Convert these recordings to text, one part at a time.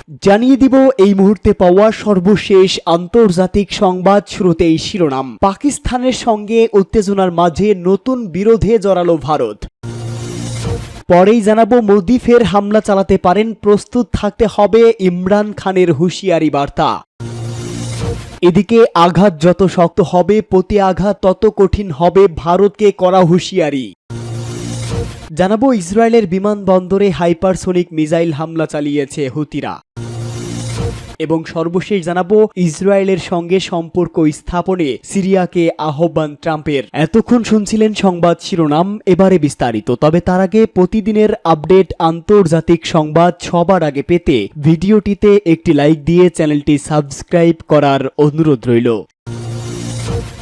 জানিয়ে দিব এই মুহূর্তে পাওয়া সর্বশেষ আন্তর্জাতিক সংবাদ। শুরুতেই শিরোনাম। পাকিস্তানের সঙ্গে উত্তেজনার মাঝে নতুন বিরোধে জড়ালো ভারত। পরেই জানাবো, মোদি ফের হামলা চালাতে পারেন, প্রস্তুত থাকতে হবে, ইমরান খানের হুঁশিয়ারি বার্তা। এদিকে আঘাত যত শক্ত হবে, প্রতি আঘাত তত কঠিন হবে, ভারতকে করা হুঁশিয়ারি। জানাবো, ইসরায়েলের বিমানবন্দরে হাইপারসোনিক মিসাইল হামলা চালিয়েছে হুতিরা। এবং সর্বশেষ জানাবো, ইসরায়েলের সঙ্গে সম্পর্ক স্থাপনে সিরিয়াকে আহ্বান ট্রাম্পের। এতক্ষণ শুনছিলেন সংবাদ শিরোনাম, এবারে বিস্তারিত। তবে তার আগে প্রতিদিনের আপডেট আন্তর্জাতিক সংবাদ সবার আগে পেতে ভিডিওটিতে একটি লাইক দিয়ে চ্যানেলটি সাবস্ক্রাইব করার অনুরোধ রইল।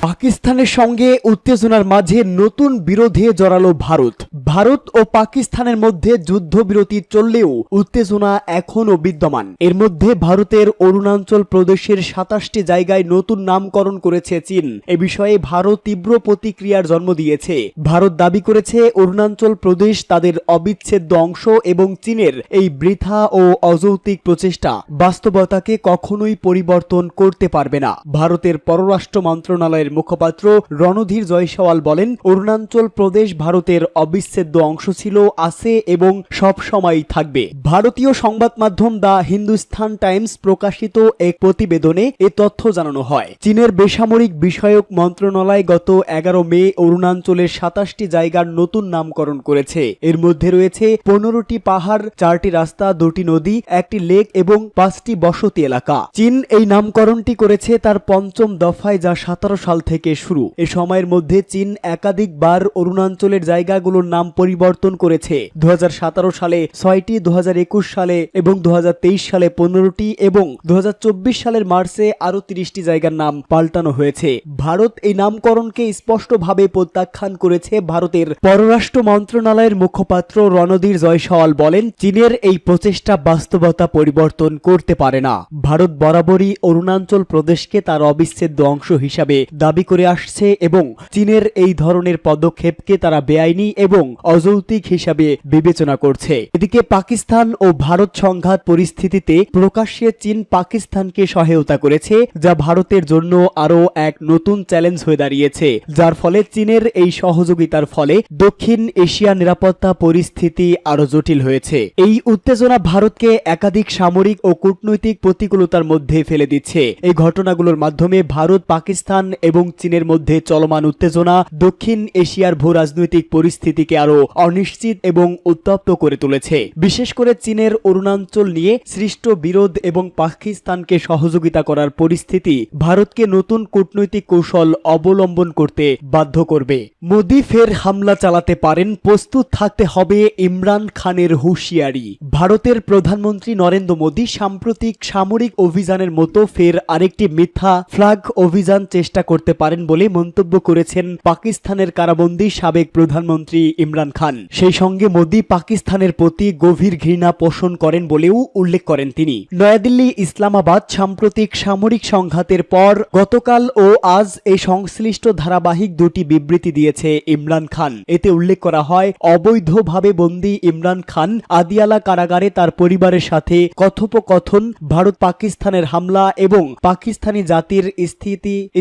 পাকিস্তানের সঙ্গে উত্তেজনার মাঝে নতুন বিরোধে জড়ালো ভারত। ভারত ও পাকিস্তানের মধ্যে যুদ্ধবিরতি চললেও উত্তেজনা এখনও বিদ্যমান। এর মধ্যে ভারতের অরুণাচল প্রদেশের ২৭টি জায়গায় নতুন নামকরণ করেছে চীন। এ বিষয়ে ভারত তীব্র প্রতিক্রিয়ার জন্ম দিয়েছে। ভারত দাবি করেছে অরুণাচল প্রদেশ তাদের অবিচ্ছেদ্য অংশ এবং চীনের এই বৃথা ও অযৌক্তিক প্রচেষ্টা বাস্তবতাকে কখনোই পরিবর্তন করতে পারবে না। ভারতের পররাষ্ট্র মন্ত্রণালয়ের মুখপাত্র রণধীর জয়সওয়াল বলেন, অরুণাচল প্রদেশ ভারতের অবিচ্ছেদ্য অংশ ছিল, আছে এবং সব সময়ই থাকবে। ভারতীয় সংবাদ মাধ্যম দ্য হিন্দুস্তান টাইমস প্রকাশিত এক প্রতিবেদনে এ তথ্য জানানো হয়। চীনের বেসামরিক বিষয়ক মন্ত্রণালয় গত ১১ মে অরুণাচলের ২৭টি জায়গার নতুন নামকরণ করেছে। এর মধ্যে রয়েছে ১৫টি পাহাড়, ৪টি রাস্তা, ২টি নদী, ১টি লেক এবং ৫টি বসতি এলাকা। চীন এই নামকরণটি করেছে তার পঞ্চম দফায়, যা ১৭ সাল থেকে শুরু। এ সময়ের মধ্যে চীন একাধিকবার অরুণাচলের জায়গাগুলোর নাম পরিবর্তন করেছে। ২০১৭ সালে ৬টি, ২০২১ সালে এবং ২০২৩ সালে ১৫টি এবং ২০২৪ সালের মার্চে আরও ৩০টি জায়গার নাম পাল্টানো হয়েছে। ভারত এই নামকরণকে স্পষ্টভাবে প্রত্যাখ্যান করেছে। ভারতের পররাষ্ট্র মন্ত্রণালয়ের মুখপাত্র রণধীর জয়সওয়াল বলেন, চীনের এই প্রচেষ্টা বাস্তবতা পরিবর্তন করতে পারে না। ভারত বরাবরই অরুণাচল প্রদেশকে তার অবিচ্ছেদ্য অংশ হিসাবে দাবি করে আসছে এবং চীনের এই ধরনের পদক্ষেপকে তারা বেআইনি এবং অযৌক্তিক হিসাবে বিবেচনা করছে। এদিকে পাকিস্তান ও ভারত সংঘাত পরিস্থিতিতে প্রকাশ্যে চীন পাকিস্তানকে সহায়তা করেছে, যা ভারতের জন্য আরও এক নতুন চ্যালেঞ্জ হয়ে দাঁড়িয়েছে, যার ফলে চীনের এই সহযোগিতার ফলে দক্ষিণ এশিয়া নিরাপত্তা পরিস্থিতি আরও জটিল হয়েছে। এই উত্তেজনা ভারতকে একাধিক সামরিক ও কূটনৈতিক প্রতিকূলতার মধ্যে ফেলে দিচ্ছে। এই ঘটনাগুলোর মাধ্যমে ভারত, পাকিস্তান এবং চীনের মধ্যে চলমান উত্তেজনা দক্ষিণ এশিয়ার ভূ রাজনৈতিক পরিস্থিতিকে আরও অনিশ্চিত এবং উত্তপ্ত করে তুলেছে। বিশেষ করে চীনের অরুণাচল নিয়ে সৃষ্ট বিরোধ এবং পাকিস্তানকে সহযোগিতা করার পরিস্থিতি ভারতকে নতুন কূটনৈতিক কৌশল অবলম্বন করতে বাধ্য করবে। মোদি ফের হামলা চালাতে পারেন, প্রস্তুত থাকতে হবে, ইমরান খানের হুঁশিয়ারি। ভারতের প্রধানমন্ত্রী নরেন্দ্র মোদি সাম্প্রতিক সামরিক অভিযানের মতো ফের আরেকটি মিথ্যা ফ্ল্যাগ অভিযান চেষ্টা করতে পারেন বলে মন্তব্য করেছেন পাকিস্তানের কারাবন্দী সাবেক প্রধানমন্ত্রী ইমরান খান। সেই সঙ্গে মোদি পাকিস্তানের প্রতি গভীর ঘৃণা পোষণ করেন বলেও উল্লেখ করেন তিনি। নয়াদিল্লি, ইসলামাবাদ সাম্প্রতিক সামরিক সংঘাতের পর গতকাল ও আজ এই সংশ্লিষ্ট ধারাবাহিক দুটি বিবৃতি দিয়েছে ইমরান খান। এতে উল্লেখ করা হয়, অবৈধভাবে বন্দী ইমরান খান আদিয়ালা কারাগারে তার পরিবারের সাথে কথোপকথন, ভারত পাকিস্তানের হামলা এবং পাকিস্তানি জাতির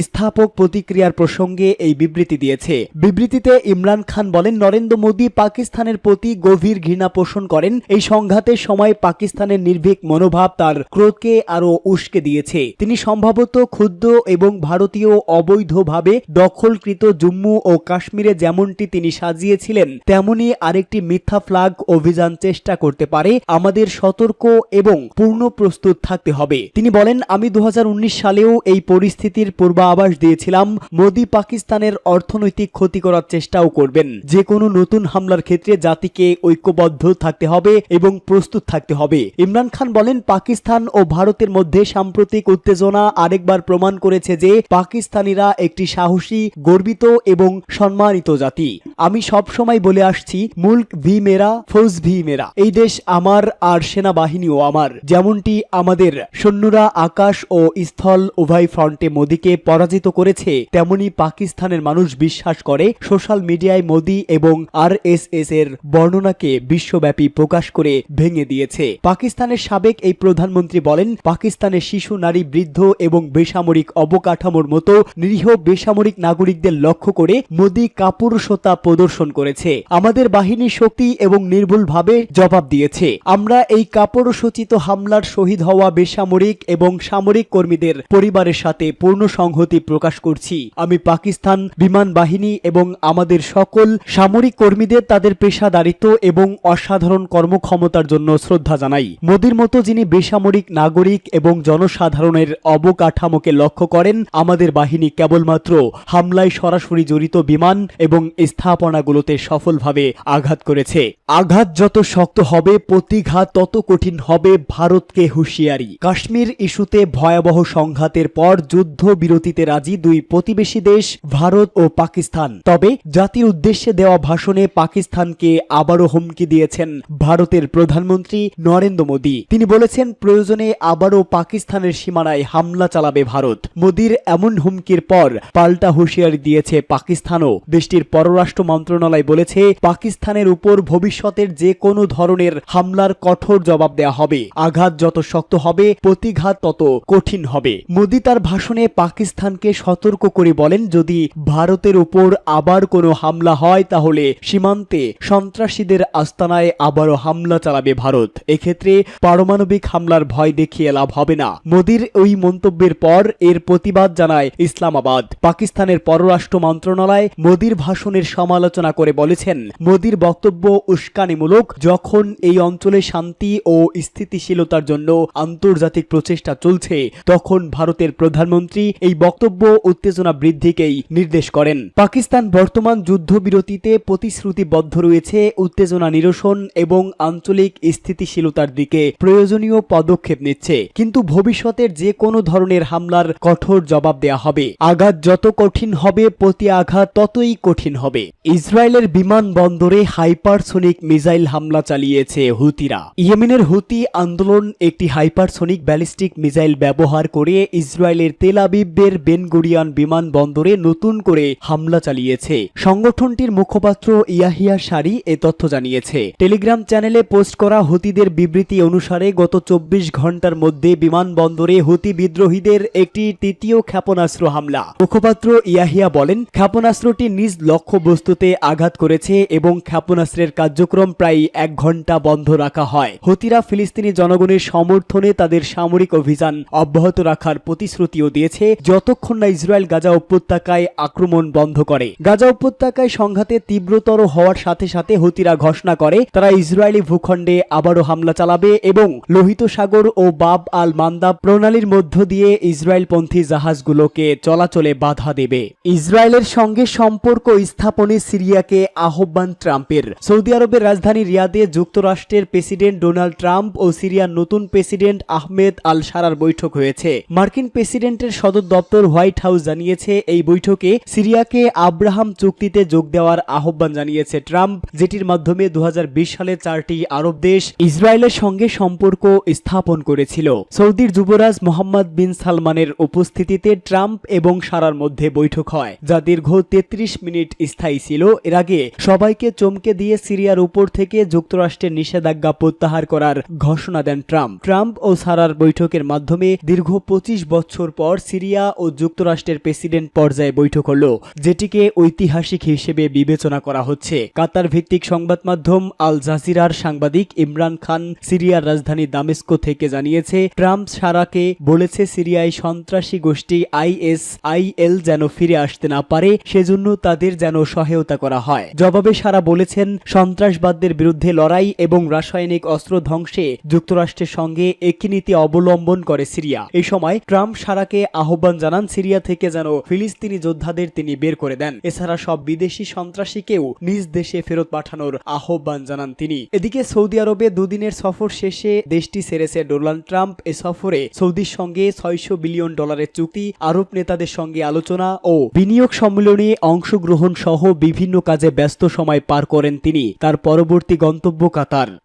স্থাপক প্রতিক্রিয়ার প্রসঙ্গে এই বিবৃতি দিয়েছে। বিবৃতিতে ইমরান খান বলেন, নরেন্দ্র মোদী পাকিস্তানের প্রতি গভীর ঘৃণা পোষণ করেন। এই সংঘাতের সময় পাকিস্তানের নির্ভীক মনোভাব তার ক্রোধকে আরও উস্কে দিয়েছে। তিনি সম্ভবত ক্ষুব্ধ এবং ভারতীয় অবৈধভাবে দখলকৃত জম্মু ও কাশ্মীরে যেমনটি তিনি সাজিয়েছিলেন তেমনি আরেকটি মিথ্যা ফ্ল্যাগ অভিযান চেষ্টা করতে পারে। আমাদের সতর্ক এবং পূর্ণ প্রস্তুত থাকতে হবে। তিনি বলেন, আমি 2019 সালেও এই পরিস্থিতির পূর্বাভাস দিয়েছিলাম। মোদি পাকিস্তানের অর্থনৈতিক ক্ষতি করার চেষ্টাও করবেন। যে কোনো নতুন হামলার ক্ষেত্রে জাতিকে ঐক্যবদ্ধ থাকতে হবে এবং প্রস্তুত থাকতে হবে। ইমরান খান বলেন, পাকিস্তান ও ভারতের মধ্যে সাম্প্রতিক উত্তেজনা আরেকবার প্রমাণ করেছে যে পাকিস্তানিরা একটি সাহসী, গর্বিত এবং সম্মানিত জাতি। আমি সব সময় বলে আসছি, মুল্ক ভি মেরা, ফৌজ ভি মেরা। এই দেশ আমার আর সেনাবাহিনীও আমার। যেমনটি আমাদের সৈন্যরা আকাশ ও স্থল উভয় ফ্রন্টে মোদিকে পরাজিত করেছে, করেছে, তেমনি পাকিস্তানের মানুষ বিশ্বাস করে। সোশ্যাল মিডিয়ায় মোদি এবং আরএসএস এর বর্ণনাকে বিশ্বব্যাপী প্রকাশ করে ভেঙে দিয়েছে। পাকিস্তানের সাবেক এই প্রধানমন্ত্রী বলেন, পাকিস্তানের শিশু, নারী, বৃদ্ধ এবং বেসামরিক অবকাঠামোর মতো নিরীহ বেসামরিক নাগরিকদের লক্ষ্য করে মোদি কাপুরুষতা প্রদর্শন করেছে। আমাদের বাহিনী শক্তি এবং নির্ভুলভাবে জবাব দিয়েছে। আমরা এই কাপুরুষোচিত হামলার শহীদ হওয়া বেসামরিক এবং সামরিক কর্মীদের পরিবারের সাথে পূর্ণ সংহতি প্রকাশ করছি। আমি পাকিস্তান বিমান বাহিনী এবং আমাদের সকল সামরিক কর্মীদের তাদের পেশাদারিত্ব এবং অসাধারণ কর্মক্ষমতার জন্য শ্রদ্ধা জানাই। মোদির মতো যিনি বেসামরিক নাগরিক এবং জনসাধারণের অবকাঠামোকে লক্ষ্য করেন, আমাদের বাহিনী কেবলমাত্র হামলায় সরাসরি জড়িত বিমান এবং স্থাপনাগুলোতে সফলভাবে আঘাত করেছে। আঘাত যত শক্ত হবে, প্রতিঘাত তত কঠিন হবে। ভারতকে হুঁশিয়ারি। কাশ্মীর ইস্যুতে ভয়াবহ সংঘাতের পর যুদ্ধ বিরতিতে রাজি দুই প্রতিবেশী দেশ ভারত ও পাকিস্তান। তবে জাতির উদ্দেশ্যে দেওয়া ভাষণে পাকিস্তানকে আবারও হুমকি দিয়েছেন ভারতের প্রধানমন্ত্রী নরেন্দ্র মোদী। তিনি বলেছেন, প্রয়োজনে আবারও পাকিস্তানের সীমানায় হামলা চালাবে ভারত। মোদীর এমন হুমকির পর পাল্টা হুঁশিয়ারি দিয়েছে পাকিস্তানও। দেশটির পররাষ্ট্র মন্ত্রণালয় বলেছে, পাকিস্তানের উপর ভবিষ্যতের যে কোনো ধরনের হামলার কঠোর জবাব দেওয়া হবে। আঘাত যত শক্ত হবে, প্রতিঘাত তত কঠিন হবে। মোদী তার ভাষণে পাকিস্তানকে সতর্ক করে বলেন, যদি ভারতের উপর আবার কোনো হামলা হয় তাহলে সীমান্তে সন্ত্রাসীদের আস্তানায় আবারও হামলা চালাবে ভারত। এক্ষেত্রে পারমাণবিক হামলার ভয় দেখিয়ে লাভ হবে না। মোদীর ওই মন্তব্যের পর এর প্রতিবাদ জানায় ইসলামাবাদ। পাকিস্তানের পররাষ্ট্র মন্ত্রণালয় মোদীর ভাষণের সমালোচনা করে বলেছেন, মোদীর বক্তব্য উস্কানিমূলক। যখন এই অঞ্চলে শান্তি ও স্থিতিশীলতার জন্য আন্তর্জাতিক প্রচেষ্টা চলছে, তখন ভারতের প্রধানমন্ত্রী এই বক্তব্য উত্তেজনা বৃদ্ধিকেই নির্দেশ করেন। পাকিস্তান বর্তমান যুদ্ধবিরতিতে প্রতিশ্রুতিবদ্ধ রয়েছে, উত্তেজনা নিরসন এবং আঞ্চলিক স্থিতিশীলতার দিকে প্রয়োজনীয় পদক্ষেপ নিচ্ছে। কিন্তু ভবিষ্যতের যে কোনো ধরনের হামলার কঠোর জবাব দেয়া হবে। আঘাত যত কঠিন হবে, প্রতি আঘাত ততই কঠিন হবে। ইসরায়েলের বিমানবন্দরে হাইপারসোনিক মিসাইল হামলা চালিয়েছে হুতিরা। ইয়েমেনের হুতি আন্দোলন একটি হাইপারসোনিক ব্যালিস্টিক মিসাইল ব্যবহার করে ইসরায়েলের তেল আবিবের বেন গুরিয়ন বিমানবন্দরে নতুন করে হামলা চালিয়েছে। সংগঠনটির মুখপাত্র ইয়াহিয়া সারি এ তথ্য জানিয়েছে। টেলিগ্রাম চ্যানেলে পোস্ট করা হুতিদের বিবৃতি অনুসারে গত 24 ঘন্টার মধ্যে বিমানবন্দরে হুতি বিদ্রোহীদের একটি তৃতীয় ক্ষেপণাস্ত্র হামলা। মুখপাত্র ইয়াহিয়া বলেন, ক্ষেপণাস্ত্রটি নিজ লক্ষ্যবস্তুতে আঘাত করেছে এবং ক্ষেপণাস্ত্রের কার্যক্রম প্রায় 1 ঘন্টা বন্ধ রাখা হয়। হুতিরা ফিলিস্তিনি জনগণের সমর্থনে তাদের সামরিক অভিযান অব্যাহত রাখার প্রতিশ্রুতিও দিয়েছে, যতক্ষণ না ইসরায়েল গাজা উপত্যকায় আক্রমণ বন্ধ করে। গাজা উপত্যকায় সংঘাতে তীব্রতর হওয়ার সাথে সাথে হুতিরা ঘোষণা করে তারা ইসরায়েলি ভূখণ্ডে আবারও হামলা চালাবে এবং লোহিত সাগর ও বাব আল মান্দাব প্রণালীর মধ্য দিয়ে ইসরায়েলপন্থী জাহাজগুলোকে চলাচলে বাধা দেবে। ইসরায়েলের সঙ্গে সম্পর্ক স্থাপনে সিরিয়াকে আহ্বান ট্রাম্পের। সৌদি আরবের রাজধানী রিয়াদে যুক্তরাষ্ট্রের প্রেসিডেন্ট ডোনাল্ড ট্রাম্প ও সিরিয়ার নতুন প্রেসিডেন্ট আহমেদ আল সারার বৈঠক হয়েছে। মার্কিন প্রেসিডেন্টের সদর দপ্তর হোয়াইট হাউস জানিয়েছে, এই বৈঠকে সিরিয়াকে আব্রাহাম চুক্তিতে যোগ দেওয়ার আহ্বান জানিয়েছে ট্রাম্প, যেটির মাধ্যমে 2020 সালে 4টি আরব দেশ ইসরায়েলের সঙ্গে সম্পর্ক স্থাপন করেছিল। সৌদির যুবরাজ মোহাম্মদ বিন সালমানের উপস্থিতিতে ট্রাম্প এবং সারার মধ্যে বৈঠক হয়, যা দীর্ঘ 33 মিনিট স্থায়ী ছিল। এর আগে সবাইকে চমকে দিয়ে সিরিয়ার উপর থেকে যুক্তরাষ্ট্রের নিষেধাজ্ঞা প্রত্যাহার করার ঘোষণা দেন ট্রাম্প। ট্রাম্প ও সারার বৈঠকের মাধ্যমে দীর্ঘ 25 বছর পর সিরিয়া ও যুক্তরাষ্ট্রের প্রেসিডেন্ট পর্যায়ে বৈঠক হলো, যেটিকে ঐতিহাসিক হিসেবে বিবেচনা করা হচ্ছে। কাতার ভিত্তিক সংবাদ মাধ্যম আল জাজিরার সাংবাদিক ইমরান খান সিরিয়ার রাজধানী দামেস্কো থেকে জানিয়েছে, ট্রাম্প সারাকে বলেছে সিরিয়ায় সন্ত্রাসী গোষ্ঠী ISIL যেন ফিরে আসতে না পারে, সেজন্য তাদের যেন সহায়তা করা হয়। জবাবে সারা বলেছেন, সন্ত্রাসবাদদের বিরুদ্ধে লড়াই এবং রাসায়নিক অস্ত্র ধ্বংসে যুক্তরাষ্ট্রের সঙ্গে একই নীতি অবলম্বন করে সিরিয়া। এই সময় ট্রাম্প সারাকে আহ্বান জানান সিরিয়া থেকে যেন ফিলিস্তিনি যোদ্ধাদের তিনি বের করে দেন। এছাড়া সব বিদেশি সন্ত্রাসীকেও নিজ দেশে ফেরত পাঠানোর আহ্বান জানান তিনি। এদিকে সৌদি আরবে দুদিনের সফর শেষে দেশটি ছেড়েছে ডোনাল্ড ট্রাম্প। এ সফরে সৌদির সঙ্গে $600 বিলিয়ন চুক্তি, আরব নেতাদের সঙ্গে আলোচনা ও বিনিয়োগ সম্মেলনে অংশগ্রহণ সহ বিভিন্ন কাজে ব্যস্ত সময় পার করেন তিনি। তার পরবর্তী গন্তব্য কাতার।